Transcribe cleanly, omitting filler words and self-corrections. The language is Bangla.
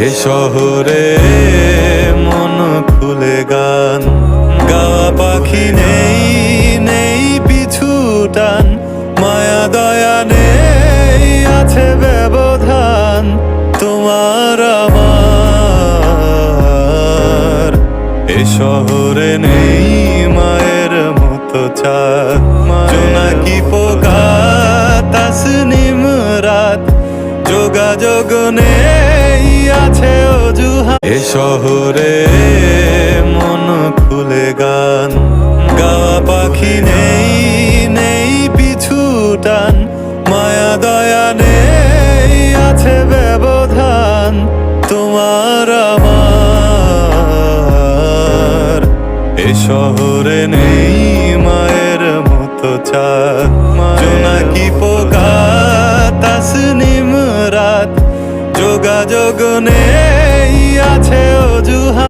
এ শহরে মন খুলে গান গাওয়া পাখি নেই, নেই পিছু টান, মায়া দয়া নেই, আছে ব্যবধান তোমার আমার। এ শহরে নেই মায়ের মতো চাঁদ, জোনাকি পোকা তাসনিম রাত, যোগাযোগ নেই, আছে অজুহাত। এ শহরে মন খুলে গান গাওয়া পাখি নেই, নেই পিছু টান, মায়া দয়া নেই, আছে ব্যবধান তোমার আমার। এ শহরে নেই মায়ের মতো চাঁদ, জোনাকি পোকা তাসনিম রাত, যোগাযোগ নেই।